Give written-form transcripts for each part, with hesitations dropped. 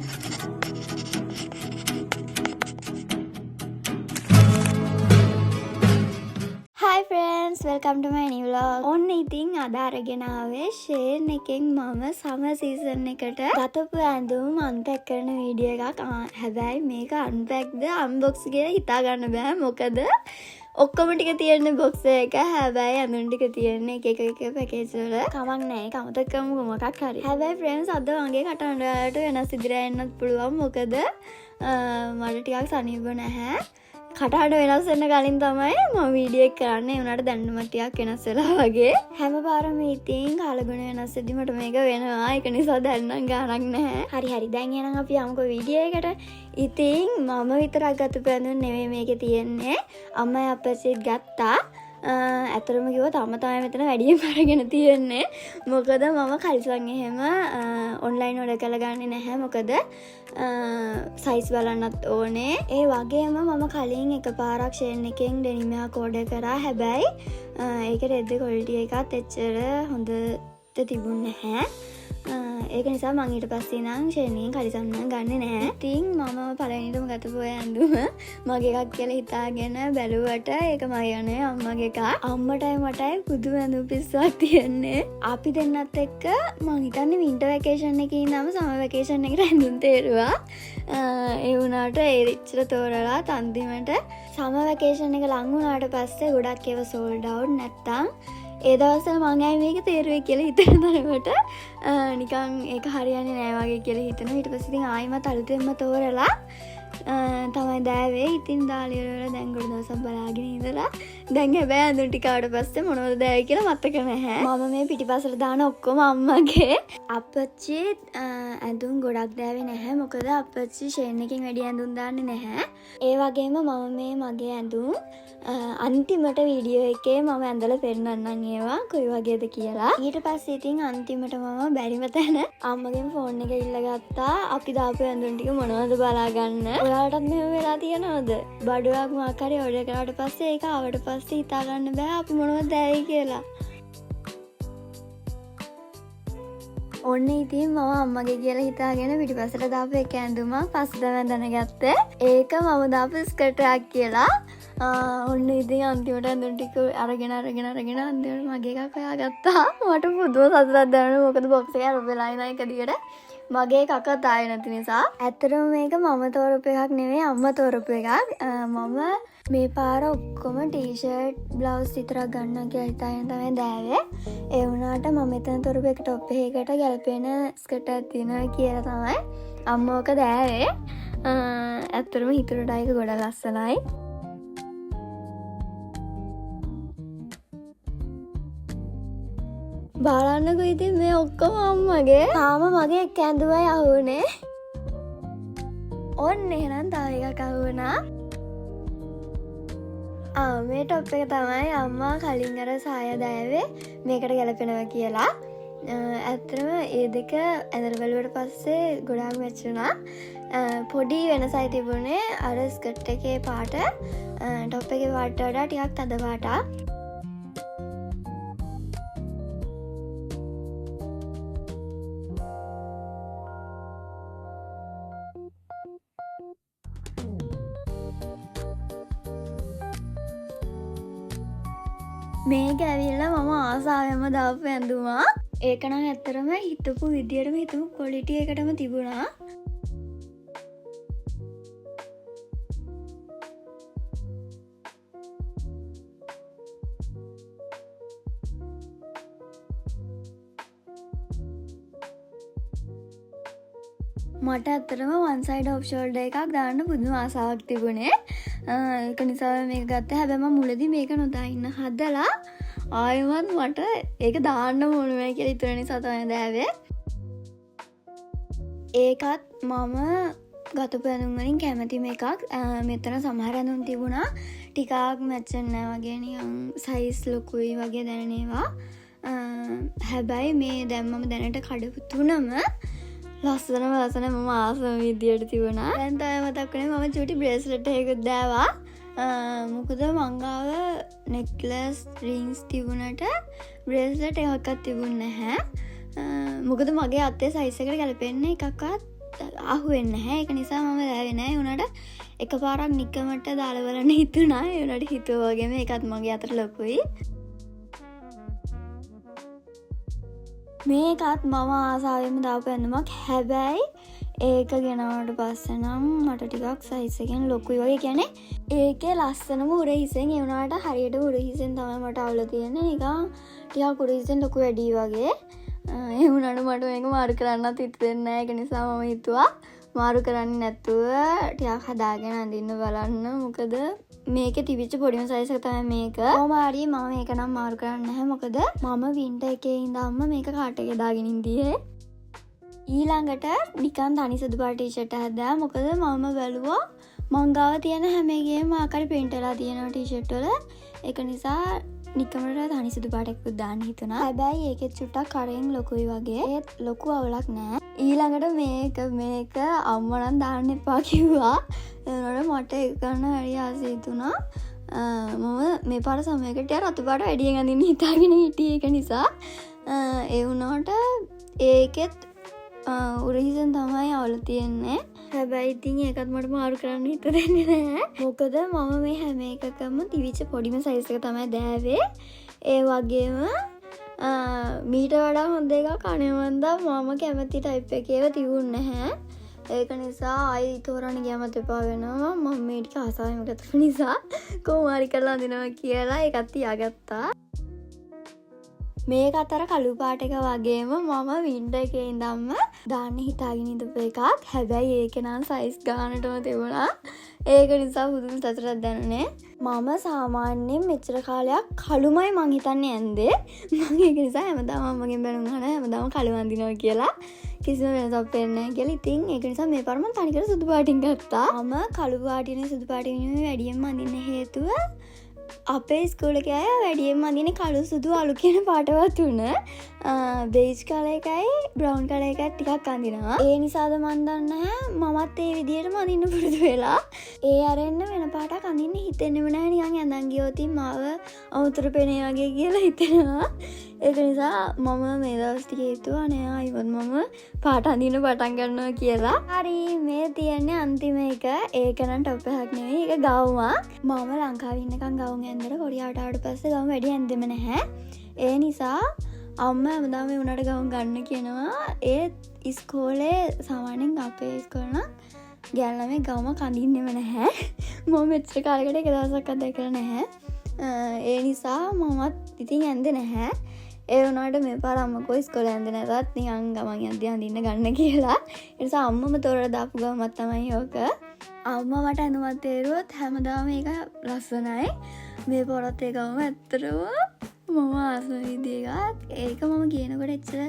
Hi friends, welcome to my new vlog. ඔන්න ඉතින් අද අරගෙන ආවේ ෂේන් එකෙන් මම සමර් සීසන් එකට ගතපු ඇඳුම් අන්පැක් කරන වීඩියෝ එකක්. හැබැයි මේක අන්පැක්ද අන්බොක්ස් කියලා හිතා ගන්න බෑ. මොකද ඔක්කොම ටික තියෙන බොක්ස් එක. හැබැයි ඇඳුම් ටික තියෙන්නේ එක එක පැකේජ් වල. කමක් නැහැ. ඒක අමතක කරමු මොකක් හරි. හැබැයි friends අද මගේ කටහඬ වලට වෙනස් ඉදිරියට එන්නත් පුළුවන්. මොකද මට ටිකක් සනීප නැහැ. කටහඬ වෙනස් වෙන්න කලින් තමයි මම වීඩියෝ එක කරන්නේ. ඒ උනාට දැන් මට ටිකක් වෙනස් වෙලා වගේ. හැම පාරම ඉතින් කාලගුණ වෙනස් වෙද්දි මට මේක වෙනවා. ඒක නිසා දැන් නම් ගාණක් නැහැ. හරි. දැන් එහෙනම් අපි යමුකෝ වීඩියෝ එකට. ඉතින් මම විතරක් ගත්ත පැඳුම් නෙමෙයි මේකේ තියෙන්නේ. අම්මයි අප්පච්චිත් ගත්තා. ඇතරම කිව්වොත් අම්ම තමයි මෙතන වැඩියෙන් අරගෙන තියෙන්නේ. මොකද මම කලිසම් එහෙම ඔන්ලයින් ඕඩර් කරලා ගන්නේ නැහැ. මොකද සයිස් බලන්නත් ඕනේ. ඒ වගේම මම කලින් එකපාරක් ෂේන් එකෙන් ඩෙනිම් එකක් ඕඩර් කරා. හැබැයි ඒක රෙද්ද ක්වොලිටි එකත් එච්චර හොඳට තිබුණේ නැහැ. ඒක නිසා මං ඊට පස්සේ නම් ෂේන් එකෙන් කලිසම් නම් ගන්නෙ නැහැ. ඉතින් මම පළවෙනිටම ගතපු ඇඳුම මගේ එකක් කියලා හිතාගෙන බැලුවට ඒක මගේ නෙවෙයි අම්මගේ එකක්. අම්මටයි මටයි පුදුම ඇඳුම් පිස්සුවක් තියෙන්නේ. අපි දෙන්නත් එක්ක මං හිතන්නේ වින්ටර් වැකේෂන් එකේ ඉඳන්ම සමර් වැකේෂන් එකට ඇඳුම් තේරුවා. ඒ වුණාට ඒ ඉච්චර තෝරලා අන්තිමට සමර් වැකේෂන් එක ලඟ වුණාට පස්සේ ගොඩක් ඒවා සෝල්ඩ් අවුට් නැත්තම් ඒ දවස්වල මං ඇයි මේක තේරුවේ කියලා හිතන තරමට නිකන් ඒක හරියන්නේ නෑ වගේ කියලා හිතනවා. ඊට පස්සේ ඉතින් ආයෙමත් අලුතෙන්ම තෝරලා තමයි දැවේ. ඉතින් දාලිය වල දැන් ගොඩ දවසක් බලාගෙන ඉඳලා දැන් හැබැයි අඳුන් ටික ආවට පස්සේ මොනවද දැවේ කියලා මතක නැහැ. මම මේ පිටිපස්සට දාන ඔක්කොම අම්මගේ. අප්පච්චි ඇඳුම් ගොඩක් දැවේ නැහැ. මොකද අප්පච්චි ෂේන් එකෙන් වැඩි ඇඳුම් දාන්නේ නැහැ. ඒ වගේම මම මේ මගේ ඇඳුම් අන්තිමට වීඩියෝ එකේ මම ඇඳලා පෙන්නන්නම් ඒවා කොයි වගේද කියලා. ඊට පස්සේ ඉතින් අන්තිමට මම බැරිම තැන අම්මගෙන් ෆෝන් එක ඉල්ලගත්තා. අපි දාපු ඇඳුම් ටික මොනවද බලා ගන්න. ඔයාලටත් මෙහෙම වෙලා තියෙනවද? බඩුවක් මොකක් හරි ඕඩර් කරාට පස්සේ ඒක ආවට පස්සේ හිතා ගන්න බෑ අපි මොනවද දැයි කියලා. ඔන්න ඉතින් මම අම්මගේ කියලා හිතාගෙන පිටිපස්සට දාපු එක ඇඳුමක් පස්සේ තමයි දැනගත්තේ ඒක මම දාපු ස්කර්ට් එකක් කියලා. ඔන්න ඉතින් අන්තිමට ඇඳුම් ටික අරගෙන අන්තිමට මගේ එකක් හොයාගත්තා. මට පුදුම සතුටක් දැනුණා. මොකද බොක්ස් එක අරපෙලා ඉන එක දිගට මගේ එකක් තායි නැති නිසා. ඇත්තටම මේක මම තෝරපු එකක් නෙවෙයි අම්මා තෝරපු එකක්. මම මේ පාර ඔක්කොම ටී-ෂර්ට් බ්ලවුස් විතරක් ගන්නවා කියලා හිතාගෙන තමයි දැවේ. ඒ වුණාට මම මෙතන තෝරපු එක টොප් එකකට ගැලපෙන ස්කර්ට් එකක් තියෙනවා කියලා තමයි අම්මා ඔක දැවේ. ඇත්තටම හිතුවට ඒක ගොඩක් ලස්සනයි. බලන්නකෝ ඉතින් මේ ඔක්කොම අම්මගේ. තාම මගේ එක්ක ඇඳුමයි අහුනේ. ඔන්න එහෙනම් තව එකක් අහුණා. මේ টොප් එක තමයි අම්මා කලින් අර සාය දැවේ මේකට ගැලපෙනවා කියලා. ඇත්තටම ඒ දෙක ඇඳලා බලුවට පස්සේ ගොඩාක් මැච් වුණා. පොඩි වෙනසයි තිබුණේ අර ස්කර්ට් එකේ පාට টොප් එකේ පාට වඩා ටිකක් තද පාටක්. මේක ඇවිල්ලා මම ආසාවෙන්ම දාපු ඇඳුමක්. ඒක නම් ඇත්තටම හිතපු විදියටම හිතමු ක්වොලිටි එකටම තිබුණා. මට ඇත්තටම වන් සයිඩ් ඔෆ් ෂෝල්ඩර් එකක් දාන්න පුදුම ආසාවක් තිබුණේ. ඒක නිසා මේක ගත්තා. හැබැයි මම මුලදී මේක නොදා ඉන්න හදලා ආයෙමත් මට ඒක දාන්න ඕනේ කියලා හිතුන නිසා තමයි දැවේ. ඒකත් මම ගතපු ඇඳුම් වලින් කැමතිම එකක්. මෙතන සමහර ඇඳුම් තිබුණා ටිකක් මැච් නැහැ වගේ නිකන් සයිස් ලොකුයි වගේ දැනෙනවා. හැබැයි මේ දැන් මම දැනට කඩපු තුනම ලස්සන මම ආසම විදියට තිබුණා. දැන් තමයි මතක් වුණේ මම චූටි බ්‍රේස්ලට් එකකුත් දාවා. මොකද මංගාව නෙක්ලස් රින්ග්ස් තිබුණට බ්‍රේස්ලට් එකක්වත් තිබුණේ නැහැ. මොකද මගේ අතේ සයිස් එකට ගැලපෙන්නේ එකක්වත් අහුවෙන්නේ නැහැ. ඒක නිසා මම දැවේ නැහැ. ඒ උනාට එකපාරක් නිකමට දාලා බලන්න හිතුණා. ඒ උනාට හිතුවා වගේම ඒකත් මගේ අතට ලොකුයි. මේකත් මම ආසාවෙන්ම දාපු ඇඳුමක්. හැබැයි ඒක ගෙනාවට පස්සේ නම් මට ටිකක් සයිස් එකෙන් ලොකුයි වගේ. කියන්නේ ඒකේ ලස්සනම උර හිසෙන් ඒ වුණාට හරියට උර හිසෙන් තමයි මට අවුල තියෙන්නේ. නිකන් ටිකක් උර හිසෙන් ලොකු වැඩි වගේ. ඒ වුණාට මට මේක මාරු කරන්නත් හිතෙන්නේ නැහැ. ඒක නිසා මම හිතුවා මාරු කරන්නේ නැතුව ටිකක් හදාගෙන අඳින්න බලන්න. මොකද මේකේ තිබිච්ච පොඩිම සයිස් එක තමයි මේක. කොහොම හරි මම මේක නම් මාරු කරන්නේ නැහැ. මොකද මම වින්ටර් එකේ ඉඳන්ම මේක කාට් එකේ දාගෙන ඉඳියේ. ඊළඟට නිකන් තනි සුදු පාට ටී-ෂර්ට් එකක් දැම්මා. මොකද මම බැලුවා මං ගාව තියෙන හැම එකේම ආකාරي print වෙලා තියෙනවා ටී-ෂර්ට් වල. ඒක නිසා නිකමට තනි සුදු පාටකුත් දාන්න හිතුණා. හැබැයි ඒකෙත් චුට්ටක් කරෙන් ලොකුයි වගේ. ඒත් ලොකු අවුලක් නෑ. ඊළඟට මේක අම්මා නම් දාන්න එපා කිව්වා. ඒනොට මට ඒක ගන්න හරි ආසයි හිතුණා. මම මේ පාර සමයකට රතු පාට වැඩියෙන් අඳින්න හිතාගෙන හිටියේ. ඒක නිසා ඒ වුණාට ඒකෙත් උරහිසෙන් තමයි අවුල තියෙන්නේ. හැබැයි ඉතින් ඒකත් මට මාරු කරන්න හිත දෙන්නේ නැහැ. මොකද මම මේ හැම එකකම තිවිච්ච පොඩිම සයිස් එක තමයි දෑවේ. ඒ වගේම මීට වඩා හොඳ එකක් අනේවන්දා මම කැමති ටයිප් එකේව තිබුණේ නැහැ. ඒක නිසා ආයි තෝරන්න ගියමත් එපා වෙනවා. මම මේ ටික ආසාවෙන් ගත්ත නිසා කොහොම හරි කරලා අඳිනවා කියලා ඒකත් තියාගත්තා. මේක අතර කළු පාට එක වගේම මම වින්ටර් එකේ ඉඳන්ම දාන්න හිතාගෙන ඉඳපු එකක්. හැබැයි ඒක නම් සයිස් ගානටම තිබුණා. ඒක නිසා පුදුම සතුටක් දැනුනේ. මම සාමාන්‍යයෙන් මෙච්චර කාලයක් කළුමයි මං හිතන්නේ ඇන්දේ. මම ඒක නිසා හැමදාම අම්මගෙන් බැනුම් අහනවා හැමදාම කළු අඳිනවා කියලා. කිසිම වෙනසක් වෙන්නේ නැහැ කියලා. ඉතින් ඒක නිසා මේ පාර මම තනිකර සුදු පාටින් ගත්තා. මම කළු පාටිනේ සුදු පාටිනේ වැඩියෙන්ම අඳින්න හේතුව අපේ ස්කූල් එකේ අය වැඩියෙන්ම අඳින්නේ කළු සුදු අලු කියන පාටවත් තුන. බේජ් කලර් එකයි බ්‍රවුන් කලර් එකයි ටිකක් අඳිනවා. ඒ නිසාද මන් දන්නේ නැහැ මමත් ඒ විදිහටම අඳින්න පුරුදු වෙලා. ඒ අරෙන්න වෙන පාටක් අඳින්න හිතෙන්නේම නැහැ. නිකන් ඇඳන් ගියොත් මාව අමුතුරු පෙනේ වගේ කියලා හිතෙනවා. ඒක නිසා මම මේ දවස් ටික හිතුවා නෑ ආයිවත් මම පාට අඳින්න පටන් ගන්නවා කියලා. හරි මේ තියන්නේ අන්තිම එක. ඒක නම් টොප් එකක් නෙවෙයි. ඒක ගවුමක්. මම ලංකාවේ ඉන්නකම් ගවුම් ඇන්දර කොරියාවට ආවට පස්සේ ගවුම් වැඩි ඇන්දෙම නැහැ. ඒ නිසා අම්මා හැමදාම මේ උනාට ගවුම් ගන්න කියනවා. ඒත් ඉස්කෝලේ සාමාන්‍යයෙන් අපේ ඉස්කෝලේ නම් ගෑල්ලමේ ගවුමක් අඳින්නෙම නැහැ. මම මෙච්චර කාලයකට එක දවසක්වත් දැකලා නැහැ. ඒ නිසා මමත් ඉතින් ඇන්දේ නැහැ. ඒ වුණාට මේ පාර අම්මකෝ ඉස්කෝලේ යන්න නැතත් නිකන් ගමන් යද්දී අඳින්න ගන්න කියලා. ඒ නිසා අම්මම තෝරලා දාපු ගමක් තමයි ඕක. අම්මා මට ඇඳුමක් තේරුවොත් හැමදාම මේක ලස්සනයි. මේ පොරත් ඒකම ඇත්තටම මම ආස විදිහක්. ඒක මම කියනකොට එච්චර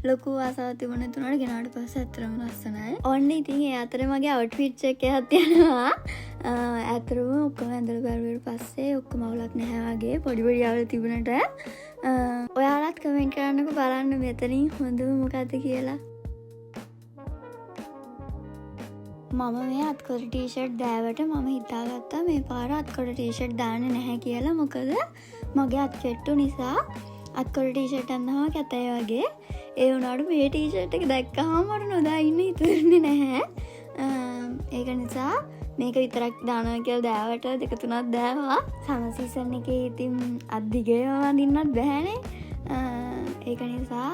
ලොකු ආසාවක් තිබුණේ නැතුණාට ගෙනාවට පස්සේ ඇත්තටම ලස්සනයි. ඔන්න ඉතින් ඒ අතරේ මගේ අවුට්ෆිට් එක එකක් යනවා. ඇත්තටම ඔක්කොම ඇඳලා බැලුවට පස්සේ ඔක්කොම අවුලක් නැහැ වගේ පොඩි පොඩි අවුල් තිබුණට ඔයාලත් කමෙන්ට් කරන්නකෝ බලන්න මෙතනින් හොඳම මොකද්ද කියලා. මම මේ අත්කොට ටී-ෂර්ට් දෑවට මම හිතාගත්තා මේ පාර අත්කොට ටී-ෂර්ට් දාන්නේ නැහැ කියලා. මොකද මගේ අත්කෙට්ටු නිසා අත්කොට ටී-ෂර්ට් අඳනවා කැතයි වගේ. ඒ වුණාට මේ ටී-ෂර්ට් එක දැක්කහම මට නොදා ඉන්න හිතුනේ නැහැ. ඒක නිසා මේක විතරක් දානවා කියලා දෑවට දෙක තුනක් දෑවා. සමර් සීසන් එකේ ඉතින් අද්දිගේම අඳින්නත් බෑනේ. ඒක නිසා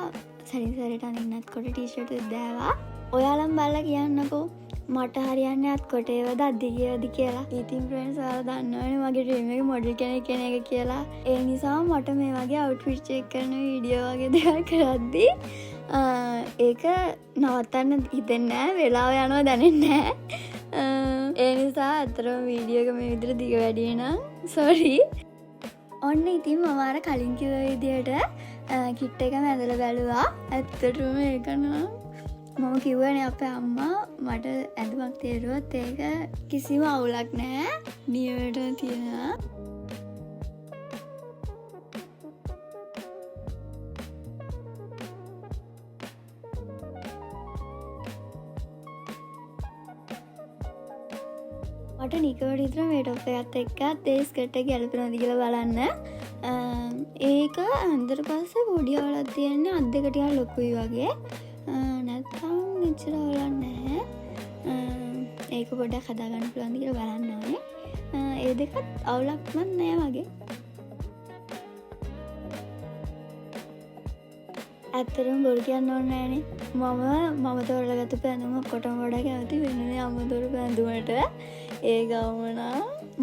සරින් සරට අඳින්නත් කොට ටී-ෂර්ට් එක දෑවා. ඔයාලම බලලා කියන්නකෝ මට හරියන්නේ අත්කොට ඒවද අද්දිගේවද කියලා. ඉතින් ෆ්‍රෙන්ඩ්ස් ඔයාලා දන්නවනේ මගේ ඩ්‍රීම් එක මොඩල් කෙනෙක් කෙන එක කියලා. ඒ නිසා මට මේ වගේ අවුට්ෆිට් චෙක් කරන වීඩියෝ වගේ දෙයක් කරද්දී ඒක නවත්තන්න හිතෙන්නේ නැහැ. වෙලාව යනවා දැනෙන්නේ නැහැ. ඒ නිසා අතරම වීඩියෝ එක මේ විදිහට දිග වැඩි නම් සෝරි. ඔන්න ඉතින් මම අර කලින් කිව්ව විදිහට කිට් එකම ඇඳලා බැලුවා. ඇත්තටම ඒක නම් මම කිව්වනේ අපේ අම්මා මට ඇඳුමක් තේරුවොත් ඒක කිසිම අවුලක් නැහැ. නියමට තියෙනවා. මට නිකවට විතර මේ ටොප් එකත් එක්කත් ඒ ස්කර්ට් එක ගැලපෙනවද කියලා බලන්න. ඒක අන්දර පස්සේ පොඩි අවුලක් තියෙන්නේ අත් දෙක ටිකක් ලොකුයි වගේ. නැත්තම් එච්චර අවුලක් නැහැ. ඒක පොඩ්ඩක් හදාගන්න පුළුවන්ද කියලා බලන්න ඕනේ. ඒ දෙකත් අවුලක්වත් නෑ වගේ. ඇත්තටම බොරු කියන්න ඕනේ නෑනේ. මම තෝරලාගත්ත පැන්දුම ඔක්කොටම වඩා කැමති වෙන්නේ අම්මා තෝර පැන්දුමට. ඒ ගවුම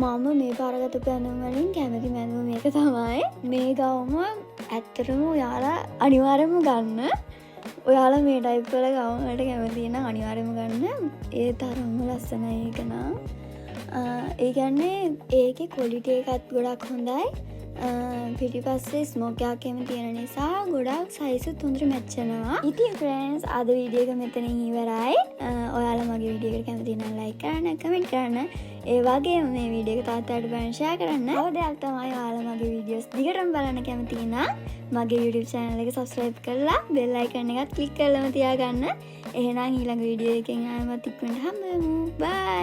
මම මේ පාරගත්ත පැන්දුම් වලින් කැමති පැන්දුම මේක තමයි. මේ ගවුම ඇත්තටම ඔයාලා අනිවාර්යයෙන්ම ගන්න. ඔයාලා මේ ටයිප් වල ගවුම් වලට කැමති නම් අනිවාර්යයෙන්ම ගන්න. ඒ තරම්ම ලස්සනයි ඒක නම්. ඒ කියන්නේ ඒකේ ක්වොලිටි එකත් ගොඩක් හොඳයි. පිටිපස්සේ ස්මෝක් එකක් එම තියෙන නිසා ගොඩක් සයිසුත් හොඳට මැච් වෙනවා. ඉතින් ෆ්‍රෙන්ඩ්ස් අද වීඩියෝ එක මෙතනින් ඉවරයි. ඔයාලා මගේ වීඩියෝ එකට කැමති නම් ලයික් කරන්න, කමෙන්ට් කරන්න. ඒ වගේම මේ වීඩියෝ එක තවත් අයට බලන්න ෂෙයා කරන්න. තව දෙයක් තමයි ඔයාලා මගේ වීඩියෝස් දිගටම බලන්න කැමති නම් මගේ YouTube channel එක subscribe කරලා bell icon එකත් click කරලාම තියාගන්න. එහෙනම් ඊළඟ වීඩියෝ එකෙන් ආයෙමත් ඉක්මනට හම්බ වෙමු. bye.